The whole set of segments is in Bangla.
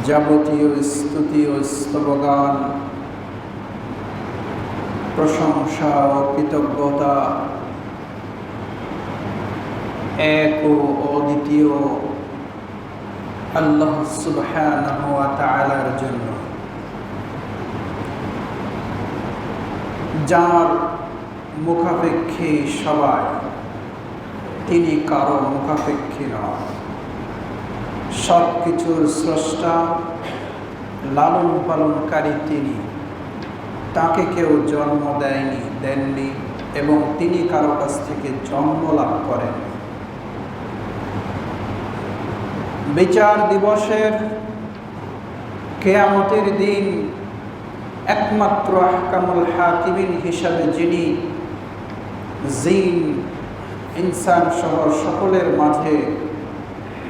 যাবতীয় স্তুতি ও স্তবগান, প্রশংসা ও কৃতজ্ঞতা এক ও অদ্বিতীয় আল্লাহ সুবহানাহু ওয়া তাআলার জন্য, যার মুখাপেক্ষী সবাই, তিনি কারো মুখাপেক্ষী নন। সব কিছুর স্রষ্টা, লালন পালনকারী তিনি। তাকে কেউ জন্ম দেননি এবং তিনি কারো কাছ থেকে জন্ম লাভ করেন। বিচার দিবসের কিয়ামতের দিন একমাত্র আহকামুল হাকিমিন হিসাবে যিনি জিন ইনসান সহ সকলের মাঝে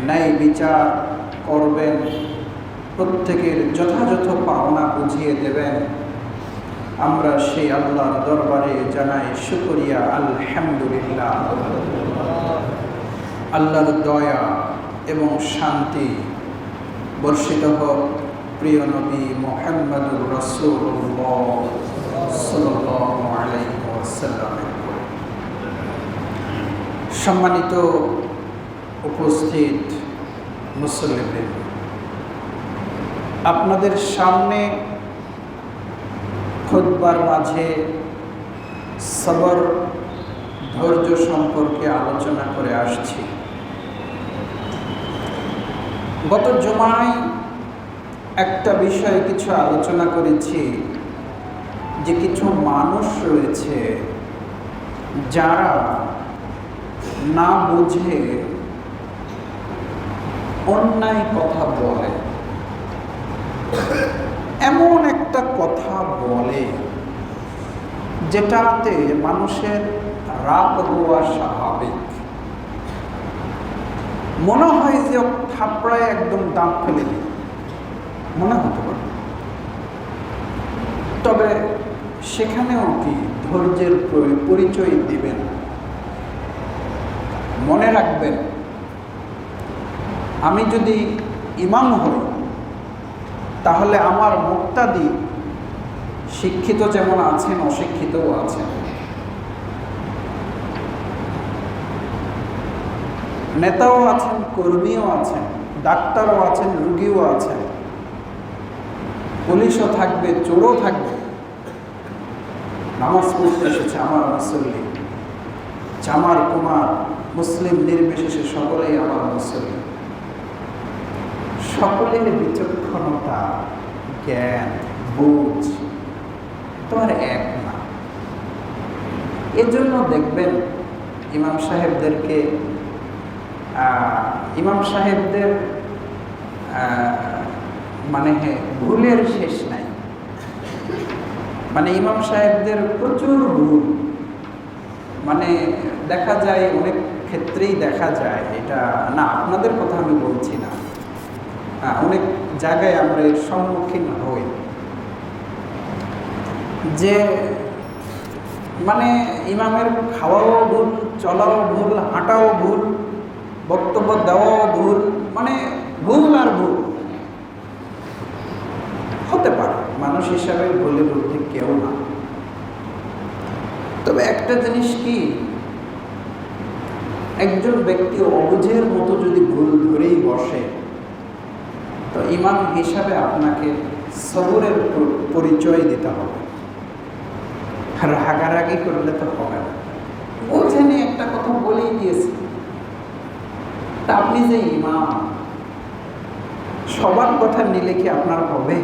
ন্যায় বিচার করবেন, প্রত্যেকের যথাযথ পাওনা বুঝিয়ে দেবেন, আমরা সেই আল্লাহর দরবারে জানাই শুকরিয়া, আলহামদুলিল্লাহ। আল্লাহর দয়া এবং শান্তি বর্ষিত হোক প্রিয় নবী মুহাম্মদুর রাসূলুল্লাহ সাল্লাল্লাহু আলাইহি ওয়াসাল্লামের উপর। সম্মানিত উপস্থিত মুসল্লিবৃন্দ, আপনাদের সামনে খুতবার মাঝে সবর, ধৈর্য সম্পর্কে আলোচনা করে আসছি। গত জুমায় একটা বিষয়ে কিছু আলোচনা করেছি যে কিছু মানুষ রয়েছে যারা না বুঝে অন্যায় কথা বলে, এমন একটা কথা বলে যেটাতে মানুষের রাগ হওয়া স্বাভাবিক। মনে হয় যে থাপড়ায় একদম দাঁত ফেলে দিই, মনে হতে পারে। তবে সেখানেও কি ধৈর্যের পরিচয় দিবেন? মনে রাখবেন, আমি যদি ইমাম হই তাহলে আমার মুক্তাদি শিক্ষিত যেমন আছেন, অশিক্ষিতও আছেন। নেতাও আছেন, কর্মীও আছেন, ডাক্তারও আছেন, রুগীও আছেন, পুলিশও থাকবে, চোরও থাকবে। নামাজ পড়তে এসেছে আমার মুসল্লি, চামার কুমার মুসলিম নির্বিশেষে সকলেই আমার মুসল্লি। সকলের বিচক্ষণতা, জ্ঞান, বুঝ তোমার এক না। এজন্য দেখবেন ইমাম সাহেবদের মানে ভুলের শেষ নাই। মানে ইমাম সাহেবদের প্রচুর ভুল, মানে দেখা যায়, অনেক ক্ষেত্রেই দেখা যায়। এটা না, আপনাদের কথা আমি বলছি না, অনেক জায়গায় আমরা এর সম্মুখীন হই যে মানে ইমামের খাওয়াও ভুল, চলাও ভুল, হাঁটাও ভুল, বক্তব্য দেওয়াও ভুল, মানে ভুল আর ভুল হতে পারে। মানুষ হিসাবে ভুলে বলতে কেউ না। তবে একটা জিনিস কি, একজন ব্যক্তি অবুঝের মতো যদি ভুল ধরেই বসে, তো ইমাম হিসাবে আপনাকে সবরের পরিচয় দিতে হবে। রাগারাগি করলে তো হবে না। ও জানি একটা কথা বলেই দিয়েছে, তা আপনি যে ইমাম, সবার কথা নিলে কি আপনার হবে?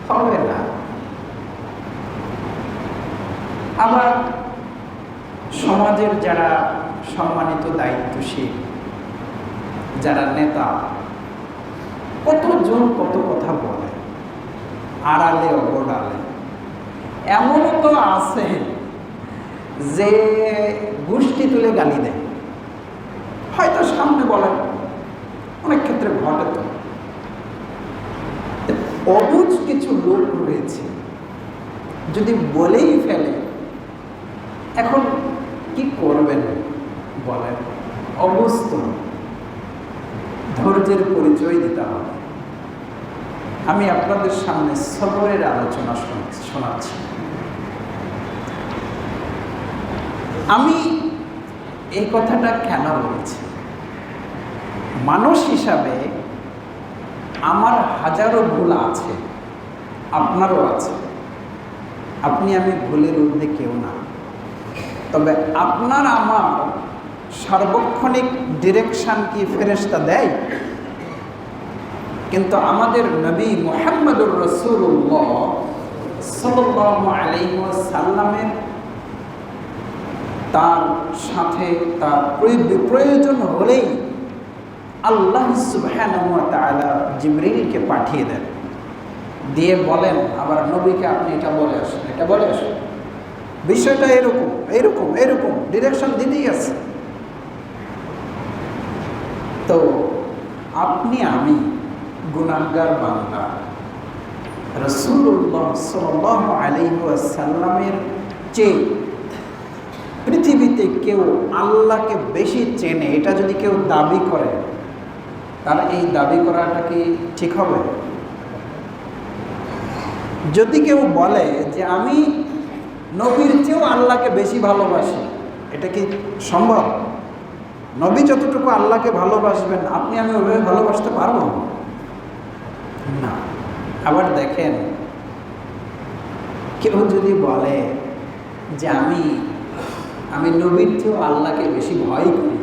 হবে না। আবার সমাজের যারা সম্মানিত দায়িত্বশীল, যারা নেতা, কতজন কত কথা বলে, আড়ালে অবড়ালে। এমনও তো আছে যে গোষ্ঠী তুলে গালি দেয়, হয়তো সামনে বলেন, অনেক ক্ষেত্রে ঘটে। তো অবুঝ কিছু লোক রয়েছে, যদি বলেই ফেলে, এখন কি করবেন বলেন? অবস্থ ধৈর্যের পরিচয় দিতে হবে। আমি আপনাদের সামনে সবরের আলোচনা শোনাচ্ছি। আমি এই কথাটা কেন বলছি? মানুষ হিসাবে আমার হাজারো ভুল আছে, আপনারও আছে। আপনি আমি ভুলের ঊর্ধ্বে কেউ না। তবে আপনার আমার সার্বক্ষণিক ডিরেকশন কি ফেরেশতা দেয়? কিন্তু আমাদের নবী মুহাম্মদুর রাসূলুল্লাহ সাল্লাল্লাহু আলাইহি ওয়াসাল্লামের তার সাথে তার প্রয়োজন হলেই আল্লাহ সুবহানাহু ওয়া তাআলা জিবরিলকে পাঠিয়ে দেন, দিয়ে বলেন আবার নবীকে আপনি এটা বলে আসুন, এটা বলে আসুন, বিষয়টা এরকম এরকম এরকম ডিরেকশন দিতেই আছে। তো আপনি আমি গুনাহগার বান্দা, রাসূলুল্লাহ সাল্লাল্লাহু আলাইহি ওয়াসাল্লামের চেয়ে পৃথিবীতে কেউ আল্লাহকে বেশি চেনে, এটা যদি কেউ দাবি করে, তার এই দাবি করাটা কি ঠিক হবে? যদি কেউ বলে যে আমি নবীর চেয়েও আল্লাহকে বেশি ভালোবাসি, এটা কি সম্ভব? নবী যতটুকু আল্লাহকে ভালোবাসবেন আপনি আমি ওইভাবে ভালোবাসতে পারবো না। আবার দেখেন, কেউ যদি বলে যে আমি নবীর চেয়েও আল্লাহকে বেশি ভয় করি,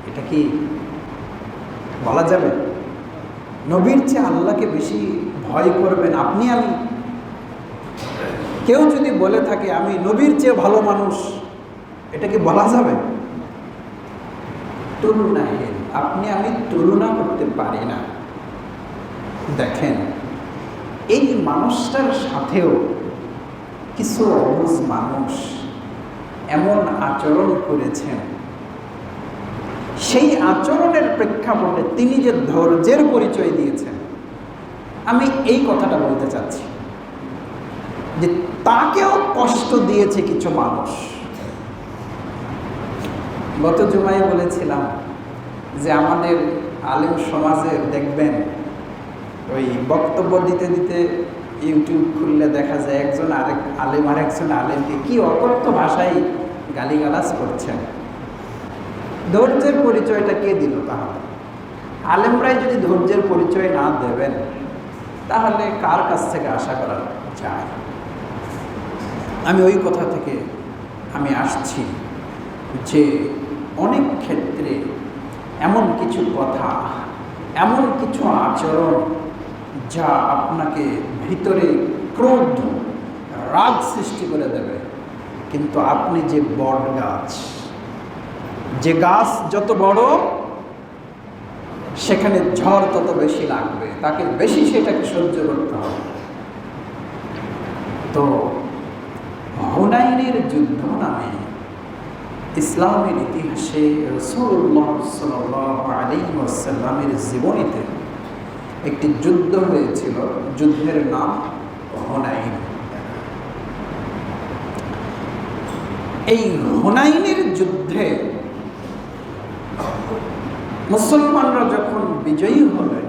এটা কি বলা যাবে? নবীর চেয়ে আল্লাহকে বেশি ভয় করবেন আপনি আমি? কেউ যদি বলে থাকে আমি নবীর চেয়ে ভালো মানুষ, এটা কি বলা যাবে? তুলনাহীন, আপনি আমি তুলনা করতে পারি না। দেখেন, এই মানুষটার সাথেও কিছু অবুঝ মানুষ এমন আচরণ করেছেন, সেই আচরণের প্রেক্ষাপটে তিনি যে ধৈর্যের পরিচয় দিয়েছেন, আমি এই কথাটা বলতে চাচ্ছি যে তাকেও কষ্ট দিয়েছে কিছু মানুষ। গত জুমায় বলেছিলাম যে আমাদের আলেম সমাজের দেখবেন ওই বক্তব্য দিতে দিতে ইউটিউব খুললে দেখা যায় একজন আরেকজন আলেমকে কি অকথ্য ভাষায় গালিগালাজ করছেন। ধৈর্যের পরিচয়টা কে দিল? তাহলে আলেমরাই যদি ধৈর্যের পরিচয় না দেবেন, তাহলে কার কাছ থেকে আশা করা যায়? আমি ওই কথা থেকে আমি আসছি যে অনেক ক্ষেত্রে এমন কিছু কথা, এমন কিছু আচরণ যা আপনাকে ভিতরে ক্রোধ, রাগ সৃষ্টি করে দেবে। কিন্তু আপনি যে বট গাছ, যে গাছ যত বড় সেখানে ঝড় তত বেশি লাগবে, তাকে বেশি সেটাকে সহ্য করতে হবে। তো হুনাইনের যুদ্ধ নামে ইসলামের ইতিহাসে রাসূলুল্লাহ সাল্লাল্লাহু আলাইহি ওয়াসাল্লামের জীবনীতে একটি যুদ্ধ হয়েছিল, যুদ্ধের নাম হুনাইন। এই হুনাইনের যুদ্ধে মুসলমানরা যখন বিজয়ী হলেন,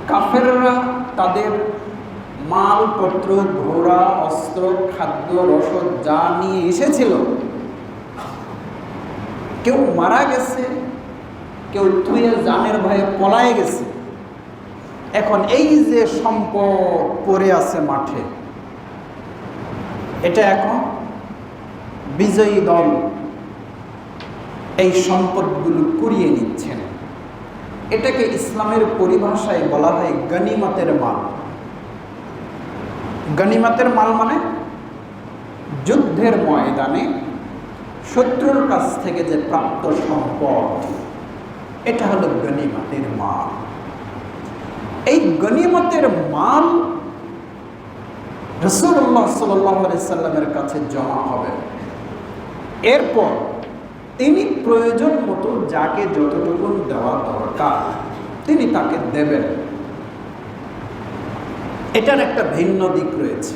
কাফেররা তাদের মালপত্র, ঘোড়া, অস্ত্র, খাদ্য, রসদ যা নিয়ে এসেছিল, কেউ মারা গেছে, কেউ থুয়ে জানের ভয়ে পলায়ে গেছে। এখন এই যে সম্পদ পড়ে আছে মাঠে, এটা এখন বিজয়ী দল এই সম্পদগুলো কুড়িয়ে নিচ্ছেন। এটাকে ইসলামের পরিভাষায় বলা হয় গনিমতের মাল। গনিমতের মাল মানে যুদ্ধের ময়দানে শত্রুর কাছ থেকে যে প্রাপ্ত সম্পদ, এটা হলো গনিমতের মাল। এই গনিমতের মাল রাসূলুল্লাহ সাল্লাল্লাহু আলাইহি সাল্লামের কাছে জমা হবে। এরপর তিনি প্রয়োজন মতো যাকে যতটুকু দেওয়া দরকার তিনি তাকে দেবেন। এটার একটা ভিন্ন দিক রয়েছে।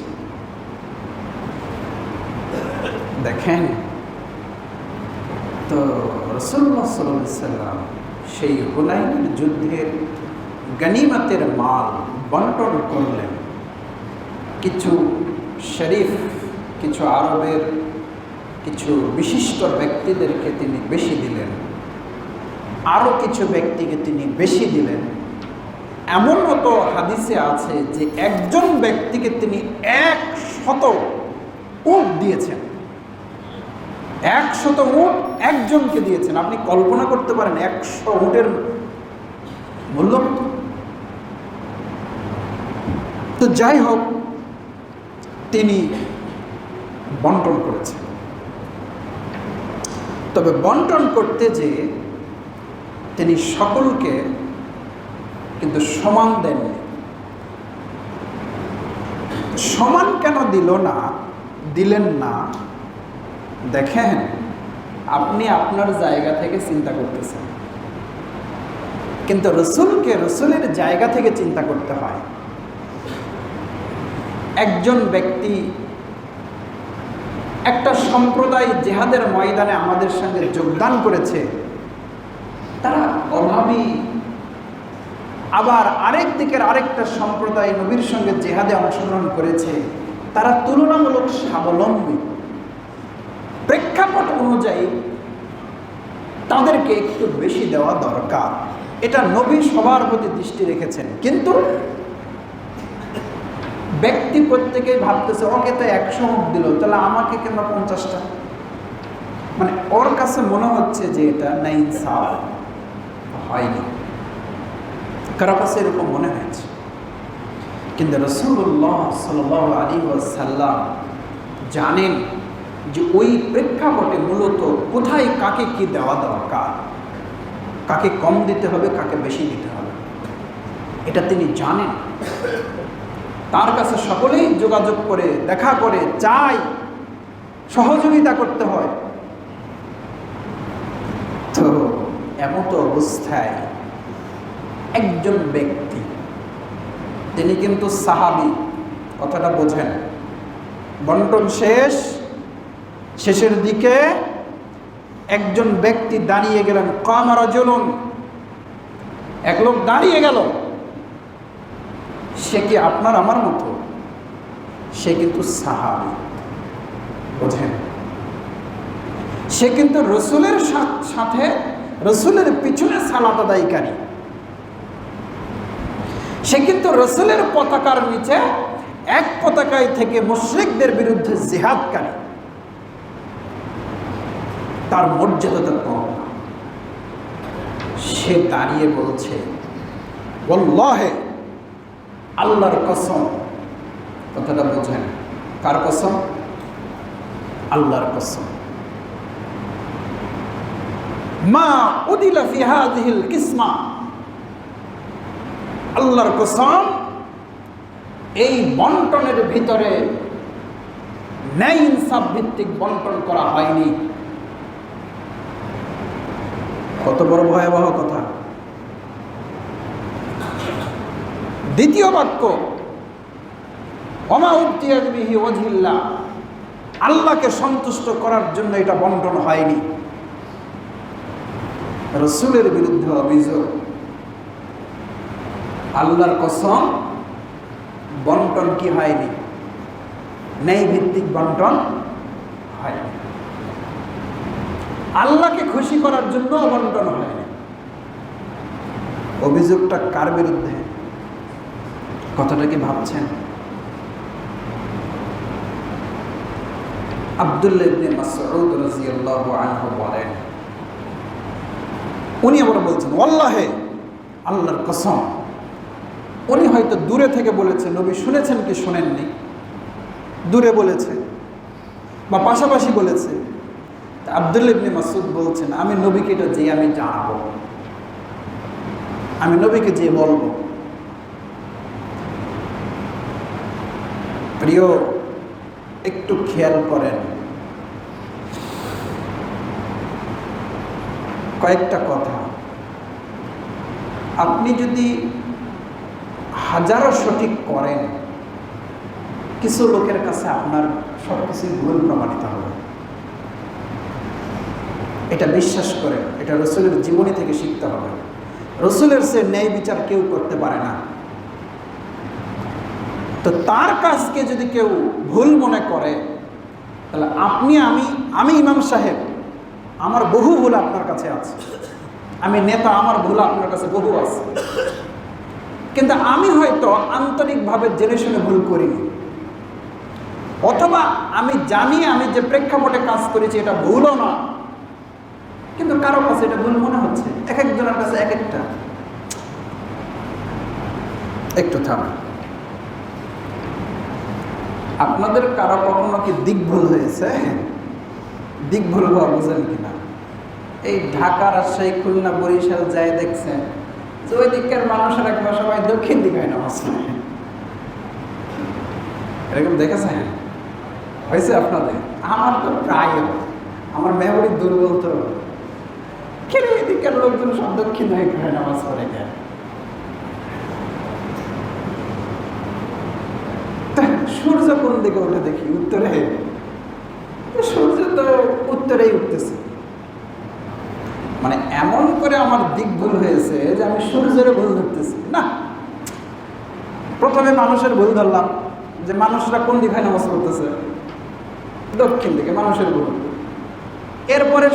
দেখেন, তো রাসূলুল্লাহ সাল্লাল্লাহু আলাইহি সাল্লাম সেই হুনাইনের যুদ্ধের গনিমতের মাল বন্টন করলেন। কিছু শরীফ, কিছু আরবের কিছু বিশিষ্ট ব্যক্তিদেরকে তিনি বেশি দিলেন, আরও কিছু ব্যক্তিকে তিনি বেশি দিলেন। এমনও তো হাদিসে আছে যে একজন ব্যক্তিকে তিনি 100 উট দিয়েছেন। 100 উট একজনকে দিয়েছেন। আপনি কল্পনা করতে পারেন 100 উটের মূল্য। তো যাই হোক, তিনি বন্টন করেছেন। তবে বন্টন করতে যে তিনি সকলকে কিন্তু সমান দেননি। সমান কেন দিলেন না? দেখেন, আপনি আপনার জায়গা থেকে চিন্তা করতেছেন, কিন্তু রসুলকে রসুলের জায়গা থেকে চিন্তা করতে হয়। একজন ব্যক্তি, একটা সম্প্রদায় জিহাদের ময়দানে আমাদের সঙ্গে যোগদান করেছে, তারা অভাবী। আবার আরেক দিকের আরেকটা সম্প্রদায় নবীর সঙ্গে জিহাদে অংশগ্রহণ করেছে, তারা তুলনামূলক স্বাবলম্বী। প্রেক্ষাপট অনুযায়ী তাদেরকে একটু বেশি দেওয়া দরকার। এটা নবী সবার প্রতি দৃষ্টি রেখেছেন। কিন্তু ব্যক্তি প্রত্যেকেই ভাবতেছে, ওকে তো 100 উট দিল, তাহলে আমাকে কেন 50টা? মানে ওর কাছে মনে হচ্ছে যে এটা না ইনসাফ হয়নি। কারো কাছে এরকম মনে হয়েছে। কিন্তু রাসূলুল্লাহ সাল্লাল্লাহু আলাইহি ওয়াসাল্লাম জানেন যে ওই প্রেক্ষাপটে মূলত কোথায় কাকে কি দেওয়া দরকার, কাকে কম দিতে হবে, কাকে বেশি দিতে হবে, এটা তিনি জানেন। তার কাছে সকলেই যোগাযোগ করে, দেখা করে, চাই, সহযোগিতা করতে হয়। তো এমতো অবস্থায় একজন ব্যক্তি, তিনি কিন্তু সাহাবী, কথাটা বোঝেন। বন্টন শেষের দিকে একজন ব্যক্তি দাঁড়িয়ে গেলেন। কামা রাজুলুন, এক লোক দাঁড়িয়ে গেল। সে কি আপনার আমার মতো? সে কিন্তু সাহাবী, বোঝেন। সে কিন্তু রসুলের সাথে, রসুলের পিছনে সালাত আদায়কারী। সে কিন্তু রসুলের পতাকার নিচে এক পতাকায় থেকে মুশরিকদের বিরুদ্ধে জিহাদকারী। তার মর্যাদা কম। সে দাঁড়িয়ে বলছে, ওয়াল্লাহি, আল্লাহর কসম। কথাটা বোঝেন, কার কসম? আল্লাহর কসম। মা উদিলা ফি হাযিহিল কিসমা, আল্লাহর কসম, এই বন্টনের ভিতরে ন্যায় ইনসাফ ভিত্তিক বন্টন করা হয়নি। কত বড় ভয়াবহ কথা! দ্বিতীয় বাক্য, ওমা উতিয়া বিহি ওয়াজহিল্লাহ, আল্লাহকে সন্তুষ্ট করার জন্য এটা বন্টন হয়নি। রসুলের বিরুদ্ধে অভিযোগ। আল্লাহর কসম, বন্টন কি হয়নি? ন্যায় ভিত্তিক বন্টন হয়নি। আল্লাহকে খুশি করার জন্য বন্টন হয়নি। অভিযোগটা কার বিরুদ্ধে? কথাটা কি ভাবছেন? আব্দুল্লাহ ইবনে মাসউদ রাদিয়াল্লাহু আনহু বলেন, উনি আবার বলছেন, ওয়াল্লাহি, আল্লাহর কসম। উনি হয়তো দূরে থেকে বলেছেন, নবী শুনেছেন কি শোনেননি, দূরে বলেছে বা পাশাপাশি বলেছে। আব্দুল্লাহ ইবনে মাসউদ বলছেন, আমি নবীকে এটা যে আমি জানাবো, আমি নবীকে যে বলবো। প্রিয়, একটু খেয়াল করেন, কয়েকটা কথা। আপনি যদি হাজারো সঠিক করেন, কিছু লোকের কাছে আপনার সব কিছুই ভুল প্রমাণিত হবে। এটা বিশ্বাস করেন, এটা রসুলের জীবনী থেকে শিখতে হবে। রসুলের সে ন্যায় বিচার কেউ করতে পারে না। তো তার কাজকে যদি কেউ ভুল মনে করে, তাহলে আমি ইমাম সাহেব, আমার বহু ভুল আপনার কাছে আছে, আমি নেতা, আমার ভুল আপনার কাছে বহু আছে, কিন্তু আমি হয়তো আন্তরিকভাবে জেনে শুনে ভুল করিনি, অথবা আমি জানি আমি যে প্রেক্ষাপটে কাজ করেছি এটা ভুলও না, কিন্তু কারো কাছে এটা ভুল মনে হচ্ছে। এক একজনের কাছে এক একটা। একটু থামেন। আপনাদের কারো কখনো কি দিক ভুল হয়েছে? দিক ভুল হওয়া বুঝেন কিনা? এই ঢাকা, রাজশাহী, খুলনা, বরিশাল যাই দেখছেন যে ওই দিকের মানুষের একবার সবাই দক্ষিণ দিকে নামাজ পড়ে। এরকম দেখেছেন? হয়েছে আপনাদের? আমার তো প্রায়, আমার মেমোরি দুর্বল, তো কেন এই দিকের লোকজন সব দক্ষিণ দিকে নামাজ পড়ে কেন? সূর্য কোন দিকে উঠে দেখি? উত্তরে। সূর্য তো উত্তরেই উঠতেছে। মানে এমন করে আমার দিক ভুল হয়েছে যে আমি সূর্যের ভুল ধরতেছি না। প্রথমে মানুষের ভুল ধরলাম যে মানুষরা কোন দিকে নামাজ পড়তেছে, দক্ষিণ দিকে, মানুষের ভুল। এরপরে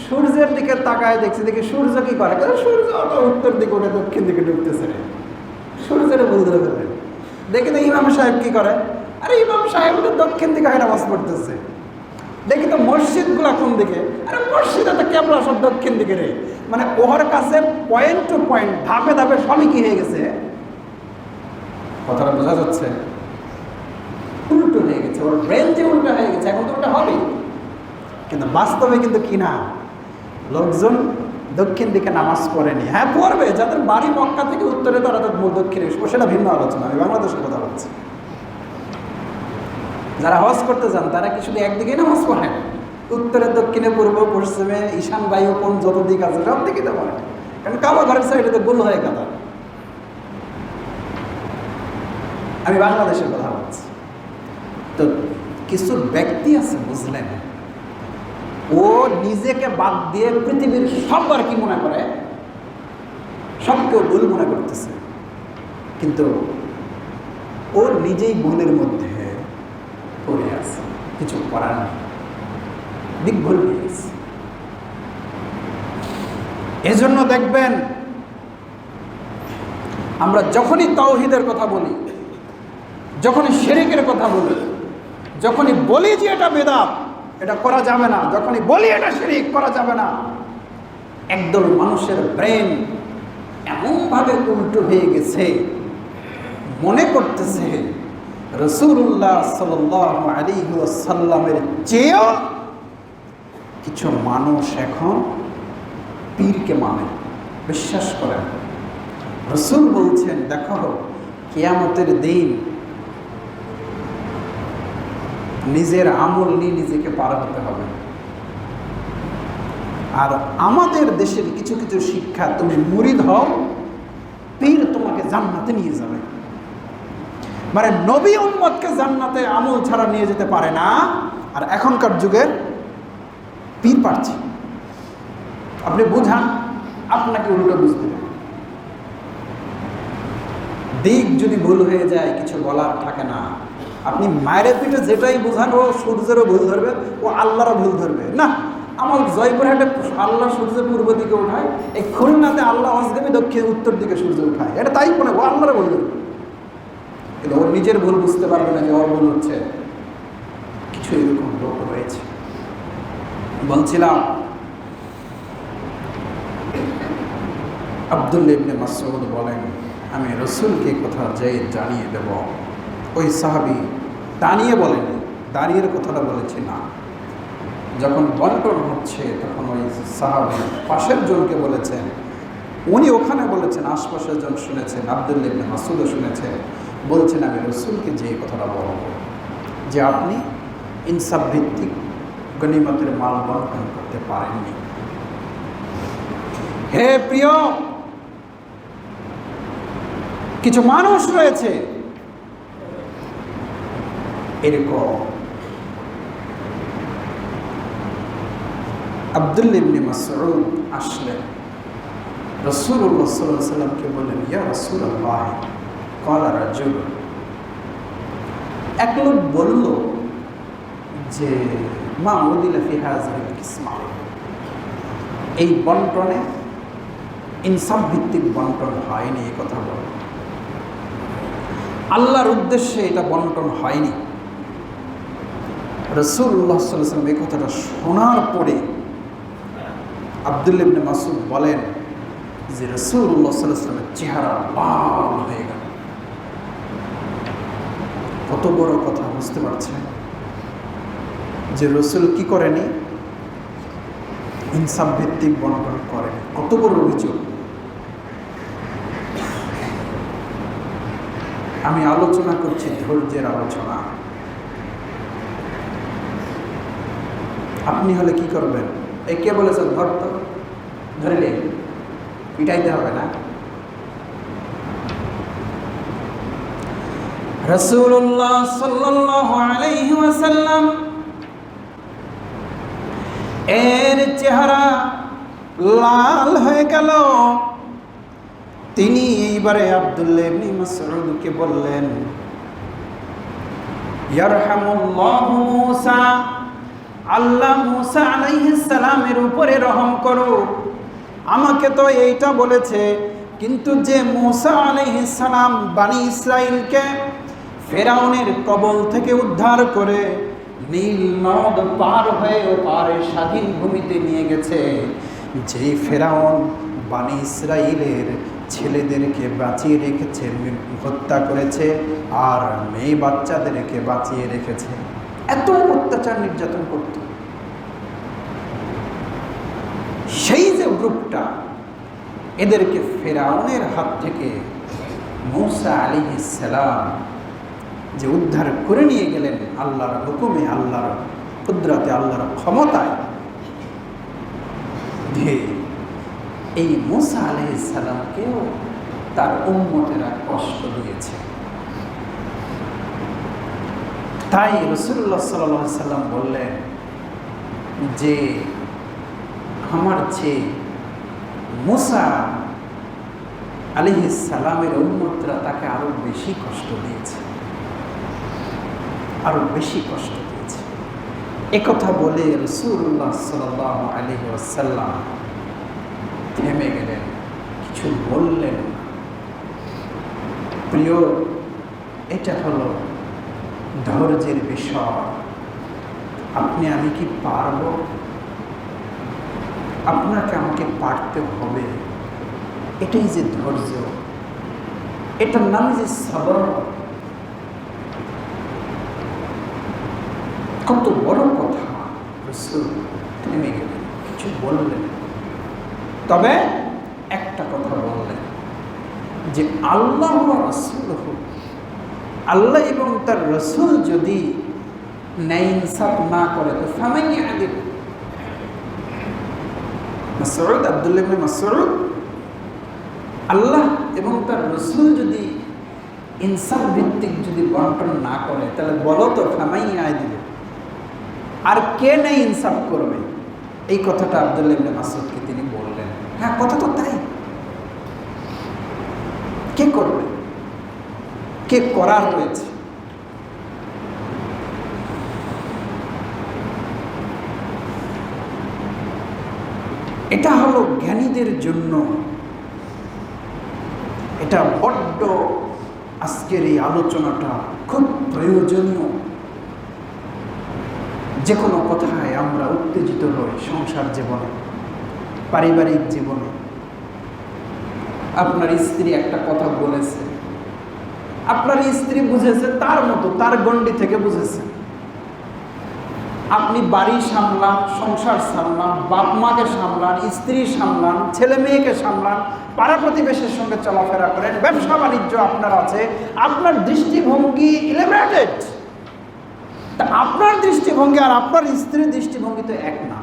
সূর্যের দিকে তাকায় দেখছি, দেখি সূর্য কি করে, সূর্য তো উত্তর দিকে উঠে দক্ষিণ দিকে ঢুকতেছে, সূর্যের ভুল ধরে ফেলে। দেখি তো ইমাম সাহেব কি করে, আরে ইমাম সাহেব তো দক্ষিণ দিকে নামাজ পড়তেছে। দেখি তো মসজিদগুলা কোন দিকে, আরে মসজিদে তো কেবলা সব দক্ষিণ দিকে রে। মানে ওর কাছে পয়েন্ট টু পয়েন্ট, ধাপে ধাপে সবই কি হয়ে গেছে, কথাটা বোঝা যাচ্ছে? উল্টো হয়ে গেছে, ওর ব্রেন যে উল্টো হয়ে গেছে, এখন তো ওটা হবেই। কিন্তু বাস্তবে কিন্তু কি না, লোকজন দক্ষিণ দিকে নামাজ পড়েনি। হ্যাঁ পড়বে, যাদের বাড়ি মক্কা থেকে উত্তরে তারা তো দক্ষিণে, সেটা ভিন্ন আলোচনা। আমি বাংলাদেশের কথা বলছি। যারা হজ করতে যান তারা কি শুধু একদিকে নামাজ পড়েন? উত্তরে, দক্ষিণে, পূর্ব, পশ্চিমে, ঈশান, বায়ু, কোন যত দিক আছে সব দিকে তো পড়েন, কারণ কাবা ঘরের সাইডে তো গোল হয়ে কাতার। আমি বাংলাদেশের কথা বলছি। তো কিছু ব্যক্তি আছে, বুঝলেন, ও নিজেকে বাদ দিয়ে পৃথিবীর সববার কি মনে করে, সবকেও ভুল মনে করতেছে, কিন্তু ও নিজেই ভুলের মধ্যে পড়ে আছে, কিছু করার নেই, দিক ভুল হয়ে গেছে। এজন্য দেখবেন আমরা যখনই তাওহীদের কথা বলি, যখনই শিরকের কথা বলি, যখনই বলি যে এটা বিদআত, এটা করা যাবে না, যখনই বলি এটা শিরক করা যাবে না, একদল মানুষের ব্রেন এমনভাবে উল্টো হয়ে গেছে, মনে করতেছে রাসূলুল্লাহ সাল্লাল্লাহু আলাইহি ওয়াসাল্লামের চেয়েও কিছু মানুষ এখন পীরকে মানে, বিশ্বাস করেন। রাসূল বলছেন, দেখো কিয়ামতের দিন নিজের আমল নিয়ে নিজেকে পার হতে হবে। আর আমাদের দেশের কিছু কিছু শিক্ষা, তুমি মুরিদ হও, পীর তোমাকে জান্নাতে নিয়ে যাবে। মানে নবী উম্মতকে জান্নাতে আমল ছাড়া নিয়ে যেতে পারে না, আর এখনকার যুগের পীর পারছে। আপনি বুঝান, আপনাকে উল্টো বুঝতে হবে। দিক যদি ভুল হয়ে যায় কিছু বলার থাকে না। আপনি মায়ের পিঠে যেটাই বুঝান, ও সূর্যেরও ভুল ধরবে, ও আল্লাহরও ভুল ধরবে না। আমার জয়পুরহাটে আল্লাহ সূর্য পূর্ব দিকে উঠায়, এই খুলনাতে আল্লাহ অজগবি দক্ষিণ উত্তর দিকে সূর্য উঠায়, এটা তাই মনে ও আল্লাহরও ভুল ধরবে, কিন্তু ওর নিজের ভুল বুঝতে পারবে না যে ওর ভুল হচ্ছে। কিছু এরকম লোক রয়েছে। বলছিলাম আব্দুল্লাহ ইবনে মাসউদ বলেন, আমি রাসূলকে কথা জানিয়ে দেব। ওই সাহাবী দাঁড়িয়ে বলেন, দাঁড়িয়ে কথাটা বলেছে না, যখন বন্টন হচ্ছে তখন ওই সাহাবী পাশের জনকে বলেছেন, উনি ওখানে বলেছেন, আশপাশের জন শুনেছেন, আব্দুল্লাহ ইবনে মাসউদও শুনেছে, বলছেন আমি রাসূলকে যে কথাটা বলবো যে আপনি ইনসাফ ভিত্তিক গনিমতের মাল বন্টন করতে পারেননি। হে প্রিয়, কিছু মানুষ রয়েছে এরকম। আব্দুল্লাহ ইবনে মাসউদ আসলেন, রাসূলুল্লাহ সাল্লাল্লাহু আলাইহি ওয়াসাল্লামকে বললেন, ইয়া রাসূলুল্লাহ, ক্বালা রাজুল, এক লোক বলল যে মা উদিলা ফি হাযিহিল কিসমা, এই বন্টনে ইনসাফ ভিত্তিক বন্টন হয়নি। এই কথা বল, আল্লাহর উদ্দেশ্যে এটা বন্টন হয়নি। রাসূলুল্লাহ সাল্লাল্লাহু আলাইহি ওয়াসাল্লাম এই কথাটা শোনার পরে আব্দুল্লাহ ইবনে মাসউদ বলেন যে রাসূলুল্লাহ সাল্লাল্লাহু আলাইহি ওয়াসাল্লামের চেহারা লাল হয়ে গেল। কত বড় কথা, বুঝতে পারছেন যে রাসূল কি করেনি? ইনসাফ ভিত্তিক বন্টন করেনি। কত বড় অভিযোগ। আমি আলোচনা করছি ধৈর্যের আলোচনা। আপনি হলে কি করবেন? এই কে বলেছে ধর, তো ধরলে পিটাইতে হবে না। রাসূলুল্লাহ সাল্লাল্লাহু আলাইহি ওয়াসাল্লাম এর চেহারা লাল হয়ে গেল। তিনি এইবারে আব্দুল্লাহ ইবনে মাসউদকে বললেন, ইয়ারহামুল্লাহু মূসা, আল্লাহ মূসা আলাইহিস সালামের উপরে রহম করো। আমাকে তো এইটা বলেছে, কিন্তু যে মূসা আলাইহিস সালাম বনি ইসরাইলকে ফেরাউনের কবল থেকে উদ্ধার করে নীল নদ পার হয়ে পারে স্বাধীন ভূমিতে নিয়ে গেছে, যে ফেরাউন বনি ইসরাইলের ছেলেদেরকে বাঁচিয়ে রেখেছে, হত্যা করেছে, আর মেয়ে বাচ্চাদেরকে বাঁচিয়ে রেখেছে, এত অত্যাচার নির্যাতন করত, সেই যে গ্রুপটা, এদেরকে ফেরাউনের হাত থেকে মূসা আলাইহিস সালাম যে উদ্ধার করে নিয়ে গেলেন আল্লাহর হুকুমে, আল্লাহর কুদরতে, আল্লাহর ক্ষমতায়, এই মূসা আলাইহিস সালামকেও তার উম্মতেরা কষ্ট দিয়েছে। তাই রাসূলুল্লাহ সাল্লাল্লাহু আলাইহি সাল্লাম বললেন যে আমার চেয়ে মূসা আলাইহিস সালামের উম্মতরা তাকে আরো বেশি কষ্ট দিয়েছে, আরো বেশি কষ্ট দিয়েছে। একথা বলে রাসূলুল্লাহ সাল্লাল্লাহু আলাইহি ওয়াসাল্লাম থেমে গেলেন, কিছু বললেন না। প্রিয়, এটা হলো ধৈর্যের বিষয়। আপনি আমি কি পারব? আপনাকে আমাকে পারতে হবে। এটাই যে ধৈর্য, এটার নাম যে সবর। কত বড় কথা। রাসূল থেমে গেলেন, কিছু বললেন, তবে একটা কথা বললেন যে আল্লাহ রাসূলুহ, আল্লাহ এবং তার রাসূল যদি ন্যায় ইনসাফ না করে তো ফামান ইয়াদিল। মাসউদ, আব্দুল্লাহ ইবনে মাসউদ, আল্লাহ এবং তার রাসূল যদি ইনসাফ ভিত্তিক যদি বন্টন না করে, তাহলে বলো তো ফামান ইয়াদিল, আর কে ন্যায় ইনসাফ করবে? এই কথাটা আব্দুল্লাহ ইবনে মাসউদকে তিনি বললেন। হ্যাঁ, কথা তো তাই। কে করবে? কে করার রয়েছে? এটা হলো জ্ঞানীদের জন্য, এটা বড্ড আজকের এই আলোচনাটা খুব প্রয়োজনীয়। যে কোনো কথায় আমরা উত্তেজিত হই সংসার জীবনে, পারিবারিক জীবনে। আপনার স্ত্রী একটা কথা বলেছে, আপনার স্ত্রী বুঝেছে তার মতো, তার গণ্ডি থেকে বুঝেছে। আপনি বাড়ি সামলান, সংসার সামলান, বাপ মাকে সামলান, স্ত্রী সামলান, ছেলে মেয়েকে সামলান, পাড়া প্রতিবেশের সঙ্গে চলাফেরা করেন, ব্যবসা বাণিজ্য আপনার আছে, আপনার দৃষ্টিভঙ্গি এলিভেটেড। তা আপনার দৃষ্টিভঙ্গি আর আপনার স্ত্রীর দৃষ্টিভঙ্গি তো এক না।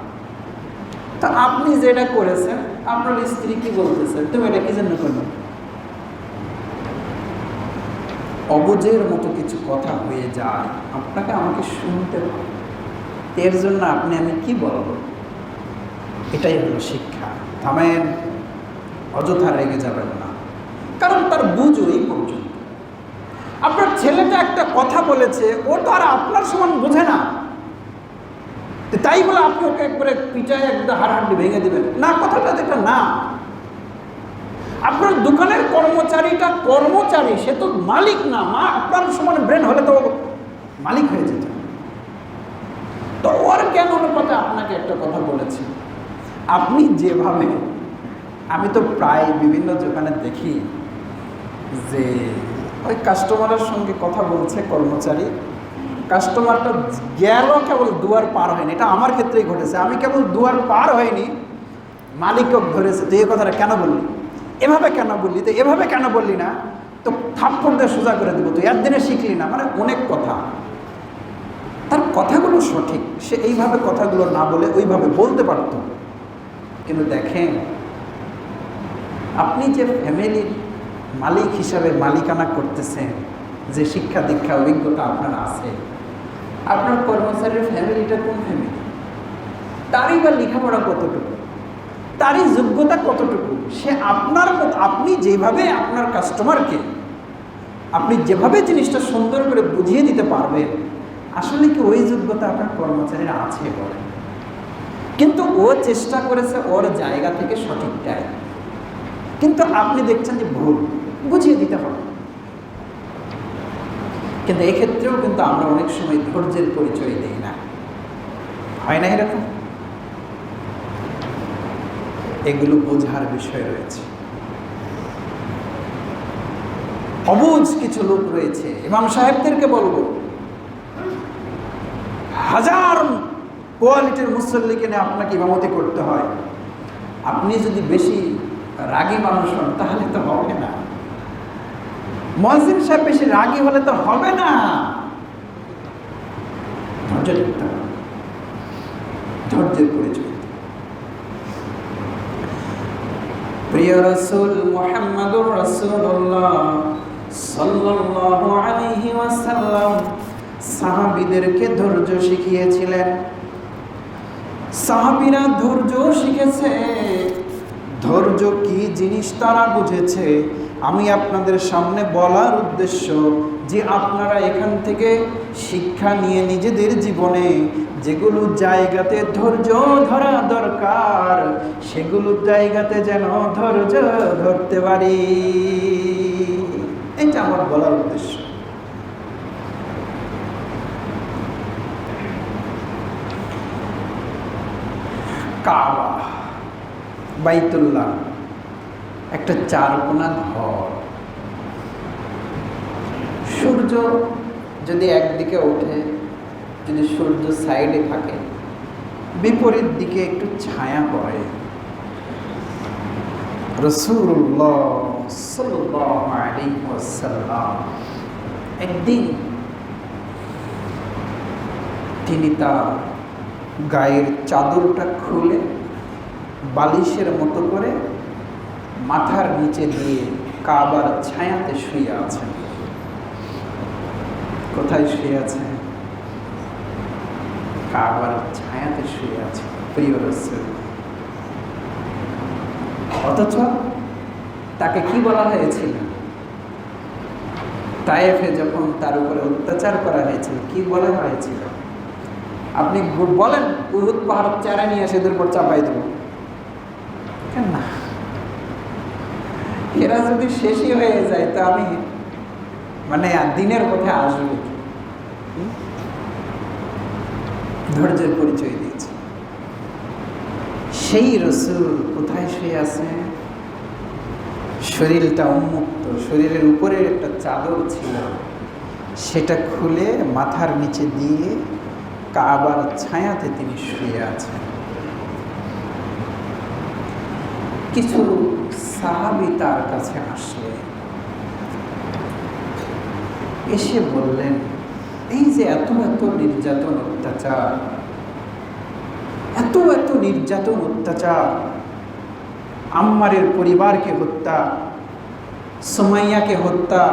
তা আপনি যেটা করেছেন, আপনার স্ত্রী কি বলতেছে, তুমি এটা কি জন্য করবে? অবুঝের মতো কিছু কথা হয়ে যায়, আপনাকে আমাকে শুনতে হবে। এর জন্য আপনি আমি কি বলবো? এটাই হলো শিক্ষা। থামেন, অযথা রেগে যাবেন না, কারণ তার বুঝ ওই পর্যন্ত। আপনার ছেলেটা একটা কথা বলেছে, ও তো আর আপনার সমান বোঝে না, তাই বলে আপনি ওকে একবারে পিটায় একদম হাড়হাড্ডি ভেঙে দেবেন না, কথাটা এটা না। আপনার দোকানের কর্মচারীটা কর্মচারী, সে তো মালিক না। আপনার সমান ব্রেন হলে তো মালিক হয়ে যেত। তো ওর জ্ঞান অনুপাতে আপনাকে একটা কথা বলেছি, আপনি যেভাবে, আমি তো প্রায় বিভিন্ন দোকানে দেখি যে ওই কাস্টমারের সঙ্গে কথা বলছে কর্মচারী, কাস্টমারটা গেল কেবল দুয়ার পার হয়নি, এটা আমার ক্ষেত্রেই ঘটেছে। আমি কেবল দুয়ার পার হয়নি, মালিকও ধরেছে, তো এই কথাটা কেন বললি, এভাবে কেন বললি, তো এভাবে কেন বললি না, তো থাপ্পড় দিয়ে সোজা করে দেবো, তো একদিনে শিখলি না, মানে অনেক কথা। তার কথাগুলো সঠিক, সে এইভাবে কথাগুলো না বলে ওইভাবে বলতে পারত। কিন্তু দেখেন, আপনি যে ফ্যামিলির মালিক হিসাবে মালিকানা করতেছেন, যে শিক্ষা দীক্ষা অভিজ্ঞতা আপনার আছে, আপনার কর্মচারীর ফ্যামিলিটা কোন ফ্যামিলি, তারই বা লেখাপড়া কতটুকু, তারই যোগ্যতা কতটুকু, সে আপনার মতো, আপনি যেভাবে আপনার কাস্টমারকে আপনি যেভাবে জিনিসটা সুন্দর করে বুঝিয়ে দিতে পারবেন, আসলে কি ওই যোগ্যতা আপনার কর্মচারীরা আছে বলে? কিন্তু ও চেষ্টা করেছে ওর জায়গা থেকে সঠিকটাই, কিন্তু আপনি দেখছেন যে ভুল, বুঝিয়ে দিতে হবে। কিন্তু এক্ষেত্রেও কিন্তু আমরা অনেক সময় ধৈর্যের পরিচয় দিই না, হয় না এরকম? এগুলো বোঝার বিষয় রয়েছে। অবুঝ কিছু লোক রয়েছে, ইমাম সাহেবদেরকে বলবো, হাজার কোয়ালিটির মুসল্লিকে নিয়ে আপনাকে ইমামতি করতে হয়, আপনি যদি বেশি রাগী মানুষ হন তাহলে তো হবে না। মুয়াজ্জিন সাহেব বেশি রাগী হলে তো হবে না। ধৈর্য ধরতে হবে, ধৈর্যের পরিচয়। প্রিয় রাসূল মুহাম্মদুর রাসূলুল্লাহ সাল্লাল্লাহু আলাইহি ওয়াসাল্লাম সাহাবীদেরকে ধৈর্য শিখিয়েছিলেন। সাহাবীরা ধৈর্য শিখেছে, ধৈর্য কি জিনিস তারা বুঝেছে। আমি আপনাদের সামনে বলার উদ্দেশ্য যে আপনারা এখান থেকে শিক্ষা নিয়ে নিজেদের জীবনে যেগুলো জায়গাতে ধৈর্য ধরা দরকার, সেগুলো জায়গাতে যেন ধৈর্য ধরতে পারি, এটা আমার বলার উদ্দেশ্য। কাবা, বাইতুল্লাহ, একটা চারকোনা ঘর। সূর্য যদি একদিকে ওঠে, যদি সূর্য সাইডে থাকে, বিপরীত দিকে একটু ছায়া পড়ে। রাসূলুল্লাহ সাল্লাল্লাহু আলাইহি ওয়াসাল্লাম একদিন তিনি তার গায়ের চাদরটা খুলে বালিশের মতো করে মাথার নিচে দিয়ে কাবার ছায়াতে শুয়ে আছেন। কোথায় শুয়ে আছেন? কাবার ছায়াতে শুয়ে আছে প্রিয় রাসূল। অথচ তাকে কি বলা হয়েছিল? তায়েফে যখন তার উপরে অত্যাচার করা হয়েছিল, কি বলা হয়েছিল? আপনি বলেন উহুদ পাহাড় চারা নিয়ে এসে এদের উপর চাপাই দেব, কেন না? এরা যদি শেষই হয়ে যায় তো আমি মানে দিনের পথে আসবে। ধৈর্যের পরিচয় দিয়েছে। সেই রাসূল কোথায় শুয়ে আছে? শরীরটা উন্মুক্ত, শরীরের উপরে একটা চাদর ছিল, সেটা খুলে মাথার নিচে দিয়ে কাবার ছায়াতে তিনি শুয়ে আছেন। কিছু সাহাবী তার কাছে আসলে এসে বললেন, এই যে এত এত নির্যাতন অত্যাচার, এত এত নির্যাতন অত্যাচার, আম্মারের পরিবারকে হত্যা, সুমাইয়াকে হত্যা,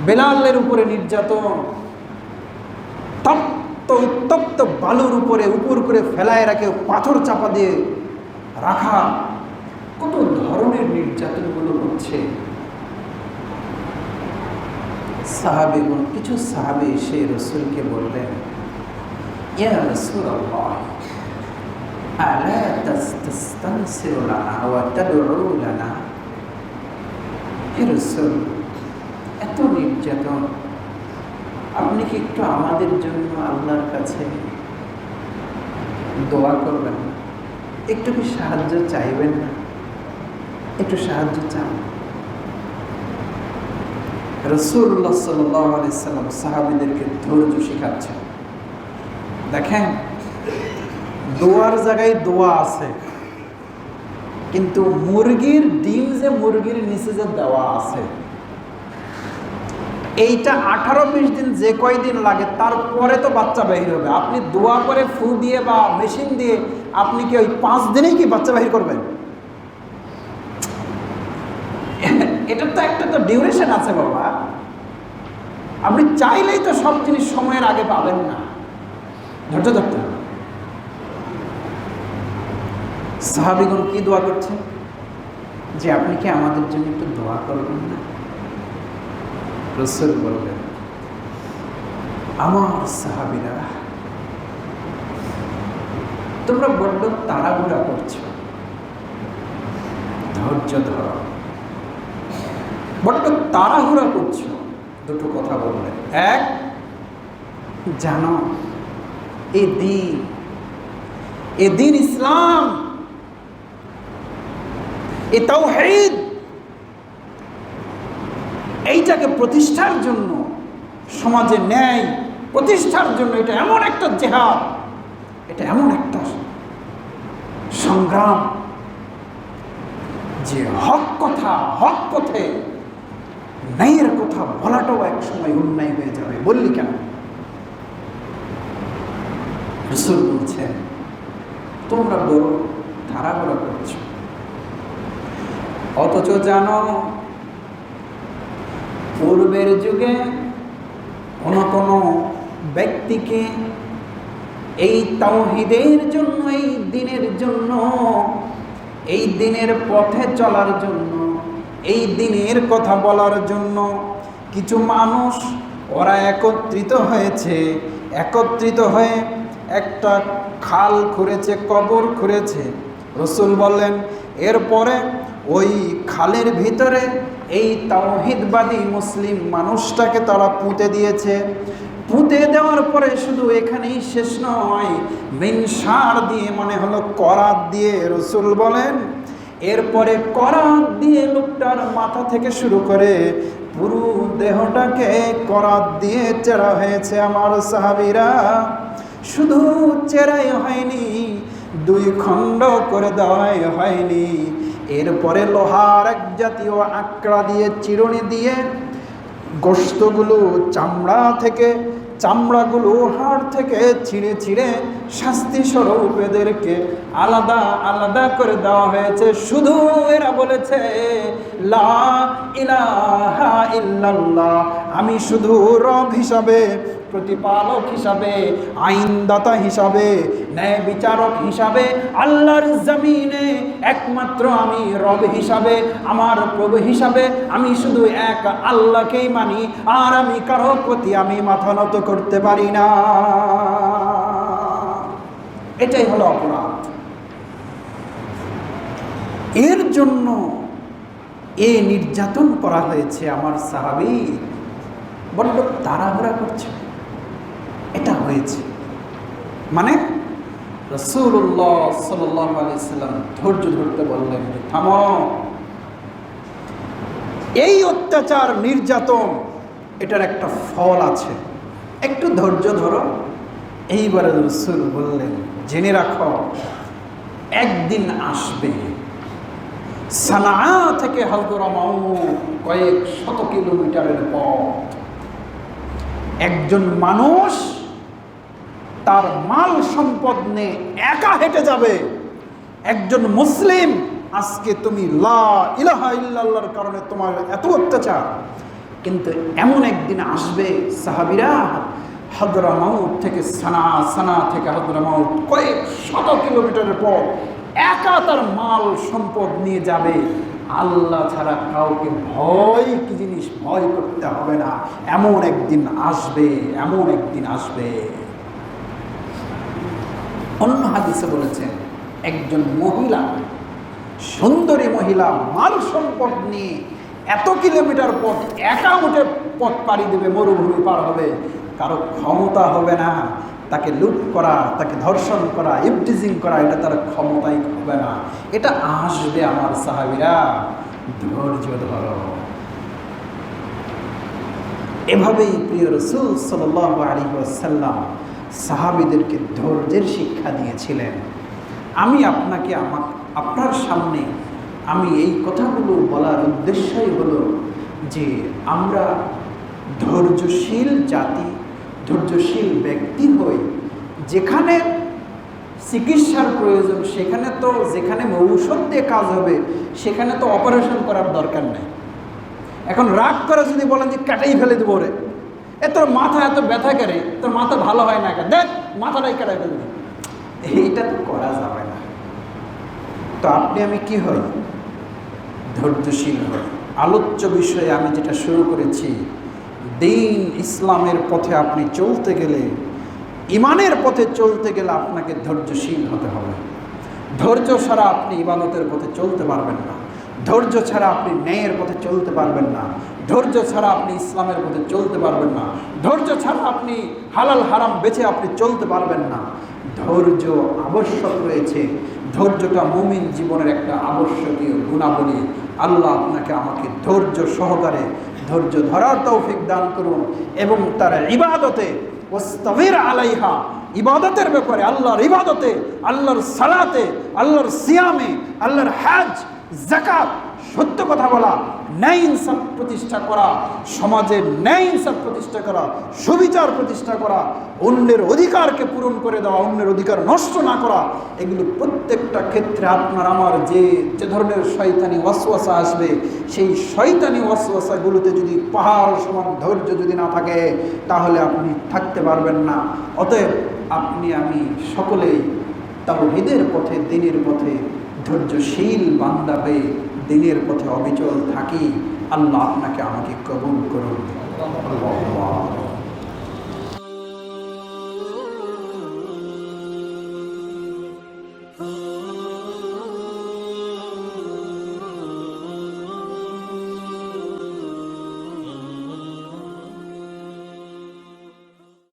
বেলালের উপরে নির্যাতন, তপ্ত উত্তপ্ত বালুর উপরে উপর করে ফেলায় রাখে, পাথর চাপা দিয়ে রাখা, কত ধরনের নির্যাতনগুলো হচ্ছে। সাহাবীগণ, কিছু সাহাবী এসে রাসূলকে বললেন, ইয়া রাসূলাল্লাহ আলা তাস্তানসিরু লানা ওয়া তাদউ লানা। হে রাসূল, এত নির্যাতন, আপনি কি একটু আমাদের জন্য আল্লাহর কাছে দোয়া করবেন না? একটু কি সাহায্য চাইবেন না? একটু সাহায্য চান। রাসূলুল্লাহ সাল্লাল্লাহু আলাইহি সাল্লাম সাহাবীদেরকে ধৈর্য শেখাচ্ছেন। দেখেন, দোয়ার জায়গায় দোয়া আছে, কিন্তু মুরগির ডিম যে মুরগির নিচে যে দেওয়া আছে, এইটা 18-20 দিন যে কয়দিন লাগে তারপরে তো বাচ্চা বাহির হবে। আপনি দোয়া করে ফু দিয়ে বা মেশিন দিয়ে আপনি কি ওই 5 দিনেই কি বাচ্চা বাহির করবেন? এটার তো একটা তো ডিউরেশন আছে বাবা। আপনি চাইলেই তো সব জিনিস সময়ের আগে পাবেন না, ধৈর্য ধরতে হবে। সাহাবীগণ কি দোয়া করছেন যে আপনি কি আমাদের জন্য একটু দোয়া করবেন না? রাসূল বললেন, আমার সাহাবীরা, তোমরা বড্ড তাড়াহুড়া করছো, ধৈর্য ধরো, বড্ড তাড়াহুড়া করছো। দুটো কথা বললেন। এক, জানো এ দিন ইসলাম, এ তাওহীদ, এইটাকে প্রতিষ্ঠার জন্য, সমাজে ন্যায় প্রতিষ্ঠার জন্য এটা এমন একটা জিহাদ, এটা এমন একটা সংগ্রাম যে হক কথা, হক পথে ন্যায়ের কথা বলাটাও এক সময় অন্যায় হয়ে যাবে। বললি কেন? রাসূল বলছেন, তোমরা বড় তাড়াহুড়া করছো, অথচ জানো পূর্বের যুগে কোনো ব্যক্তিকে এই তাওহীদের জন্য, এই দিনের জন্য, এই দিনের পথে চলার জন্য, এই দিনের কথা বলার জন্য কিছু মানুষ ওরা একত্রিত হয়েছে, একত্রিত হয়ে একটা খাল খুঁড়েছে, কবর খুঁড়েছে। রাসূল বললেন, এরপরে ওই খালের ভিতরে এই তাওহীদবাদী মুসলিম মানুষটাকে তারা পুঁতে দিয়েছে। পুঁতে দেওয়ার পরে শুধু এখানেই শেষ নয়, মিনশার দিয়ে, মনে হলো করাত দিয়ে, রাসূল বলেন এরপরে করাত দিয়ে লোকটার মাথা থেকে শুরু করে পুরো দেহটাকে করাত দিয়ে চেরা হয়েছে। আমার সাহাবীরা, শুধু চেরাই হয়নি, 2 খণ্ড করে দেওয়াই হয়নি, এরপরে লোহার এক জাতীয় আকড়া দিয়ে, চিরুনি দিয়ে গোশতগুলো চামড়াগুলো হাড় থেকে ছিঁড়ে ছিঁড়ে শাস্তি স্বরূপ এদেরকে আলাদা আলাদা করে দেওয়া হয়েছে। শুধু এরা বলেছে লা ইলাহা ইল্লাল্লাহ, আমি শুধু রব হিসাবে, প্রতিপালক হিসাবে, আইনদাতা হিসাবে, ন্যায় বিচারক হিসাবে, আল্লাহর জমিনে একমাত্র আমি রব হিসাবে, আমার প্রভু হিসাবে আমি শুধু এক আল্লাহকেই মানি, আর আমি কারো প্রতি আমি মাথা নত করতে পারি না। এটাই হলো অপরাধ। এর জন্য এ নির্যাতন করা হয়েছে। আমার সাহাবী বড্ড তাড়াহুড়া করছে, এটা হয়েছে। মানে রাসূলুল্লাহ সাল্লাল্লাহু আলাইহি সাল্লাম ধৈর্য ধরতে বললেন, থামো, এই অত্যাচার নির্যাতন এটার একটা ফল আছে, একটু ধৈর্য ধরো। এইবারে রাসূল বললেন, জেনে রাখো একদিন আসবে, সানা থেকে হাজরামাউত কয়েক শত কিলোমিটারের পথ, একজন মানুষ তার মাল সম্পদ নিয়ে একা হেঁটে যাবে। একজন মুসলিম, আজকে তুমি লা ইলাহা ইল্লাল্লাহর কারণে তোমার এত অত্যাচার, কিন্তু এমন একদিন আসবে সাহাবীরা, হাজরামাউত থেকে সানা থেকে হাজরামাউত কয়েক শত কিলোমিটারের পর একা তার মাল সম্পদ নিয়ে যাবে, আল্লাহ ছাড়া কাউকে ভয় কি জিনিস ভয় করতে হবে না। এমন একদিন আসবে, এমন একদিন আসবে। অন্য হাদিসে বলেছেন, একজন মহিলা, সুন্দরী মহিলা মাল সম্পদ নিয়ে এত কিলোমিটার পথ একা উঠে পথ পাড়ি দেবে, মরুভূমি পার হবে, কারো ক্ষমতা হবে না তাকে লুট করা, তাকে ধর্ষণ করা, ইফটিজিং করা, এটা তার ক্ষমতাই হবে না। এটা আসবে আমার সাহাবীরা, ধৈর্য ধরো। এভাবেই প্রিয় রাসূল সাল্লাল্লাহু আলাইহি ওয়াসাল্লাম সাহাবীদেরকে ধৈর্যের শিক্ষা দিয়েছিলেন। আমি আপনাকে আপনার সামনে আমি এই কথাগুলো বলার উদ্দেশ্যই হলো যে আমরা ধৈর্যশীল জাতি, ধৈর্যশীল ব্যক্তি হই। যেখানে চিকিৎসার প্রয়োজন সেখানে তো, যেখানে ঔষধ দিয়ে কাজ হবে সেখানে তো অপারেশন করার দরকার নেই। এখন রাগ করে যদি বলেন যে কাটাই ফেলে দেবো রে, তোর মাথা এত ব্যথা করে, তোর মাথা ভালো হয় না, দেখ মাথাটাই কাটাই ফেলবে, এইটা তো করা যাবে না। তো আপনি আমি কি হই? ধৈর্যশীল হই। আলোচ্য বিষয়ে আমি যেটা শুরু করেছি, দ্বীন ইসলামের পথে আপনি চলতে গেলে, ইমানের পথে চলতে গেলে আপনাকে ধৈর্যশীল হতে হবে। ধৈর্য ছাড়া আপনি ইবাদতের পথে চলতে পারবেন না, ধৈর্য ছাড়া আপনি ন্যায়ের পথে চলতে পারবেন না, ধৈর্য ছাড়া আপনি ইসলামের পথে চলতে পারবেন না, ধৈর্য ছাড়া আপনি হালাল হারাম বেছে আপনি চলতে পারবেন না। ধৈর্য আবশ্যক রয়েছে, ধৈর্যটা মুমিন জীবনের একটা আবশ্যকীয় গুণাবলী। আল্লাহ আপনাকে আমাকে ধৈর্য সহকারে ধৈর্য ধরার তৌফিক দান করুন এবং তার ইবাদতে ওয়াস্তাবির আলাইহা, ইবাদতের ব্যাপারে, আল্লাহর ইবাদতে, আল্লাহর সালাতে, আল্লাহর সিয়ামে, আল্লাহর হজ, যাকাত, সত্য কথা বলা, ন্যায় ইনসাফ প্রতিষ্ঠা করা, সমাজে ন্যায় ইনসাফ প্রতিষ্ঠা করা, সুবিচার প্রতিষ্ঠা করা, অন্যের অধিকারকে পূরণ করে দেওয়া, অন্যের অধিকার নষ্ট না করা, এগুলো প্রত্যেকটা ক্ষেত্রে আপনার আমার যে ধরনের শয়তানি ওয়াসওয়াসা আসবে, সেই শয়তানি ওয়াসওয়াসাগুলোতে যদি পাহাড় সমান ধৈর্য যদি না থাকে তাহলে আপনি থাকতে পারবেন না। অতএব আপনি আমি সকলেই তাওহীদের পথে, দ্বীনের পথে ধৈর্যশীল বান্দা হয়ে দ্বীনের পথে অবিচল থাকি। আল্লাহ আপনাকে আমাকে কবুল করুন।